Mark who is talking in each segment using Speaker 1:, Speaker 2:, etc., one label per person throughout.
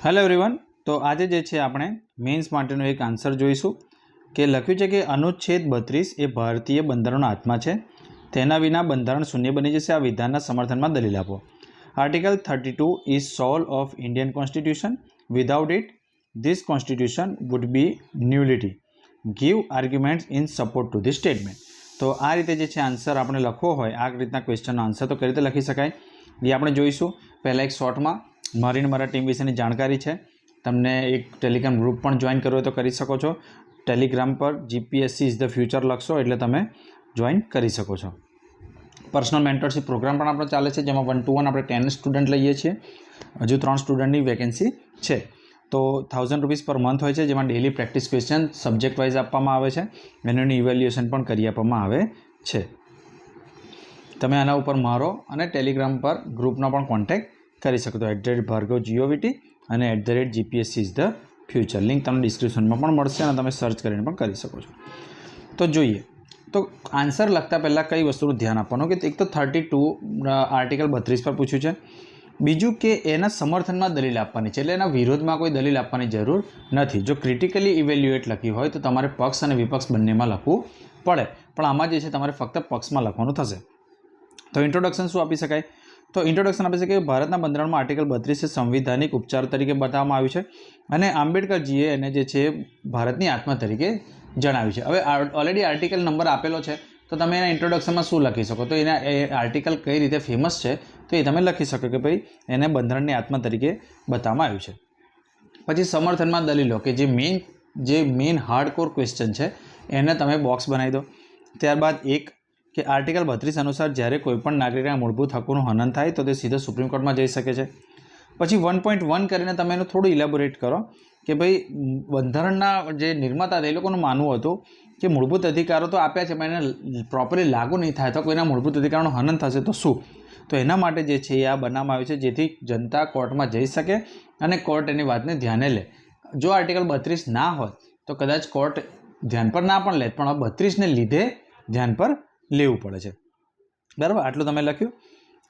Speaker 1: Hello everyone, તો આજે જે છે આપણે મેન્સ માટેનો એક આન્સર જોઈશું કે લખ્યું છે કે અનુચ્છેદ 32 એ ભારતીય બંધારણનો આત્મા છે, તેના વિના બંધારણ શૂન્ય બની જશે. આ વિધાનના સમર્થનમાં દલીલ આપો. Article 32 is soul of Indian constitution. Without it this constitution would be nullity. Give arguments in support to this statement. તો આ રીતે જે છે આન્સર આપણે લખવો હોય, આ રીતના ક્વેશ્ચનનો આન્સર તો કઈ રીતે લખી શકાય એ આપણે જોઈશું. પહેલાં એક શોર્ટમાં મારી અને મારા ટીમ વિશેની જાણકારી છે. તમને એક ટેલિગ્રામ ગ્રુપ પણ જોઈન કરવું હોય તો કરી શકો છો. ટેલિગ્રામ પર GPSC ઇઝ ધ ફ્યુચર લખશો એટલે તમે જોઈન કરી શકો છો. પર્સનલ મેન્ટરશિપ પ્રોગ્રામ પણ આપણો ચાલે છે, જેમાં 1 to 1 આપણે 10 સ્ટુડન્ટ લઈએ છીએ. હજુ 3 સ્ટુડન્ટની વેકેન્સી છે. તો 1000 રૂપીસ પર મંથ હોય છે, જેમાં daily practice question subject wise આપવામાં આવે છે. એનું ઇવેલ્યુએશન પણ કરી આપવામાં આવે છે. તમે આના ઉપર મારો અને ટેલિગ્રામ પર ગ્રુપનો પણ કોન્ટેક્ટ કરી શકો. તો @bhargavgovt અને @GPSC is the future link તમને ડિસ્ક્રિપ્શનમાં પણ મળશે અને તમે સર્ચ કરીને પણ કરી શકો છો. તો જોઈએ, તો આન્સર લખતા પહેલાં કઈ વસ્તુનું ધ્યાન આપવાનું કે એક તો 32 આર્ટિકલ 32 પર પૂછ્યું છે. બીજું કે એના સમર્થનમાં દલીલ આપવાની છે, એટલે એના વિરોધમાં કોઈ દલીલ આપવાની જરૂર નથી. જો ક્રિટિકલી ઇવેલ્યુએટ લખી હોય તો તમારે પક્ષ અને વિપક્ષ બંનેમાં લખવું પડે, પણ આમાં જે છે તમારે ફક્ત પક્ષમાં લખવાનું થશે. તો ઇન્ટ્રોડક્શન શું આપી શકાય? તો ઇન્ટ્રોડક્શન આપી શકાય કે ભારતના બંધારણમાં આર્ટિકલ 32 સંવિધાનિક ઉપચાર તરીકે બતાવવામાં આવ્યું છે અને આંબેડકરજીએ એને જે છે ભારતની આત્મા તરીકે જણાવ્યું છે. હવે ઓલરેડી આર્ટિકલ નંબર આપેલો છે, તો તમે એના ઇન્ટ્રોડક્શનમાં શું લખી શકો? તો એના એ આર્ટિકલ કઈ રીતે ફેમસ છે તો એ તમે લખી શકો કે ભાઈ એને બંધારણની આત્મા તરીકે બતાવવામાં આવ્યું છે. પછી સમર્થનમાં દલીલો કે જે મેઇન હાર્ડકોર ક્વેશ્ચન છે એને તમે બોક્સ બનાવી દો. ત્યારબાદ એક કે આર્ટિકલ 32 અનુસાર જ્યારે કોઈપણ નાગરિકના મૂળભૂત હકોનું હનન થાય તો તે સીધો સુપ્રીમ કોર્ટમાં જઈ શકે છે. પછી 1.1 કરીને તમે એનું થોડું ઇલેબોરેટ કરો કે ભાઈ બંધારણના જે નિર્માતા હતા એ લોકોનું માનવું હતું કે મૂળભૂત અધિકારો તો આપ્યા છે, પણ એને પ્રોપરલી લાગુ નહીં થાય તો કોઈના મૂળભૂત અધિકારોનું હનન થશે તો શું? તો એના માટે જે છે એ આ બનાવવામાં આવ્યું છે, જેથી જનતા કોર્ટમાં જઈ શકે અને કોર્ટ એની વાતને ધ્યાને લે. જો આર્ટિકલ 32 ના હોત તો કદાચ કોર્ટ ધ્યાન પર ના પણ લે, પણ 32ને લીધે ધ્યાન પર લેવું પડે છે. બરાબર, આટલું તમે લખ્યું.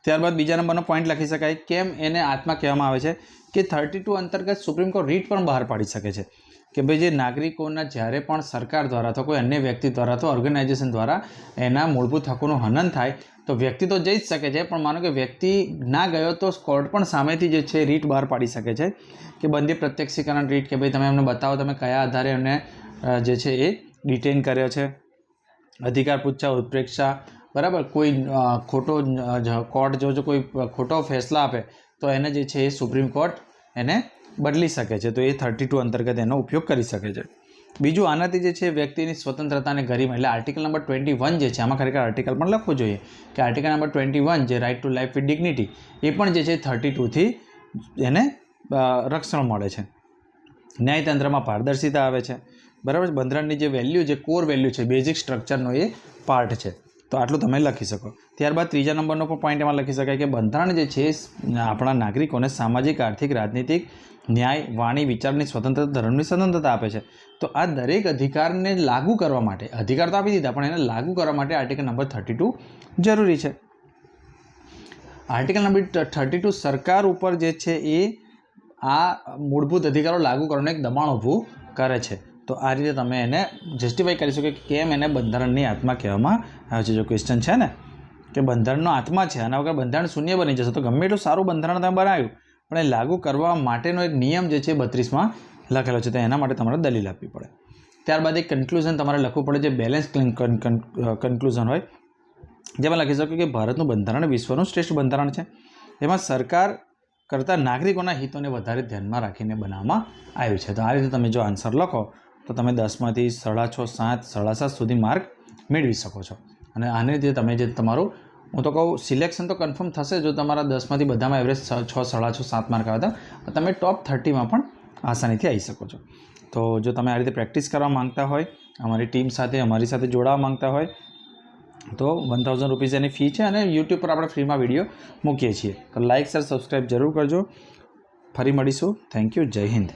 Speaker 1: ત્યારબાદ બીજા નંબરનો પોઈન્ટ લખી શકાય કેમ એને આત્મા કહેવામાં આવે છે કે 32 અંતર્ગત સુપ્રીમ કોર્ટ રીટ પણ બહાર પાડી શકે છે કે ભાઈ જે નાગરિકોના જ્યારે પણ સરકાર દ્વારા અથવા કોઈ અન્ય વ્યક્તિ દ્વારા અથવા ઓર્ગેનાઇઝેશન દ્વારા એના મૂળભૂત હકોનું હનન થાય તો વ્યક્તિ તો જઈ જ શકે છે, પણ માનો કે વ્યક્તિ ના ગયો તો કોર્ટ પણ સામેથી જે છે રીટ બહાર પાડી શકે છે કે બંદી પ્રત્યક્ષીકરણ રીટ, કે ભાઈ તમે એમને બતાવો તમે કયા આધારે એમને જે છે એ ડિટેન કર્યો છે. અધિકાર પૂછા ઉત્પ્રેક્ષા, બરાબર, કોઈ ખોટો કોર્ટ જો કોઈ ખોટો ફેસલા આપે તો એને જે છે એ સુપ્રીમ કોર્ટ એને બદલી શકે છે. તો એ 32 અંતર્ગત એનો ઉપયોગ કરી શકે છે. બીજું, આનાથી જે છે વ્યક્તિની સ્વતંત્રતા અને ગરિમા, એટલે આર્ટિકલ નંબર 21 જે છે, આમાં ખરેખર આર્ટિકલ પણ લખવું જોઈએ કે આર્ટિકલ નંબર 21 જે right to life with dignity, એ પણ જે છે 32થી એને રક્ષણ મળે છે. ન્યાયતંત્રમાં પારદર્શિતા આવે છે. બરાબર, બંધારણની જે વેલ્યુ, જે કોર વેલ્યુ છે, બેઝિક સ્ટ્રક્ચરનો એ પાર્ટ છે. તો આટલું તમે લખી શકો. ત્યારબાદ ત્રીજા નંબરનો પણ પોઈન્ટ એમાં લખી શકાય કે બંધારણ જે છે આપણા નાગરિકોને સામાજિક, આર્થિક, રાજનીતિક, ન્યાય, વાણી, વિચારની સ્વતંત્રતા, ધર્મની સ્વતંત્રતા આપે છે. તો આ દરેક અધિકારને લાગુ કરવા માટે, અધિકાર તો આપી દીધા પણ એને લાગુ કરવા માટે આર્ટિકલ નંબર 32 જરૂરી છે. આર્ટિકલ નંબર 32 સરકાર ઉપર જે છે એ આ મૂળભૂત અધિકારો લાગુ કરવાનું એક દબાણ ઊભું કરે છે. તો આ રીતે તમે એને જસ્ટિફાઈ કરી શકો કે કેમ એને બંધારણની આત્મા કહેવામાં આવે છે. જો ક્વેશ્ચન છે ને કે બંધારણનો આત્મા છે, આના વગર બંધારણ શૂન્ય બની જશે, તો ગમે એટલું સારું બંધારણ તમે બનાવ્યું પણ એ લાગુ કરવા માટેનો એક નિયમ જે છે 32માં લખેલો છે, તો એના માટે તમારે દલીલ આપવી પડે. ત્યારબાદ એક કન્ક્લુઝન તમારે લખવું પડે, જે બેલેન્સ કન્ક્લુઝન હોય, જેમાં લખી શકો કે ભારતનું બંધારણ વિશ્વનું શ્રેષ્ઠ બંધારણ છે. એમાં સરકાર કરતાં નાગરિકોના હિતોને વધારે ધ્યાનમાં રાખીને બનાવવામાં આવ્યું છે. તો આ રીતે તમે જો આન્સર લખો તો તમે 10માંથી 6.5, 7, 7.5 સુધી માર્ક મેળવી શકો છો. અને આને લીધે તમે જે તમારું, હું તો કહું, સિલેક્શન તો કન્ફર્મ થશે જો તમારા 10માંથી બધામાં એવરેજ 6, 6.5, 7 માર્ક આવ્યા હતા, તમે ટોપ 30માં પણ આસાનીથી આવી શકો છો. તો જો તમે આ રીતે પ્રેક્ટિસ કરવા માંગતા હોય, અમારી ટીમ સાથે, અમારી સાથે જોડાવા માંગતા હોય તો 1000 રૂપીઝ એની ફી છે અને યુટ્યુબ પર આપણે ફ્રીમાં વિડીયો મૂકીએ છીએ. તો લાઇક, શેર, સબસ્ક્રાઈબ જરૂર કરજો. ફરી મળીશું. Thank you. જય હિન્દ.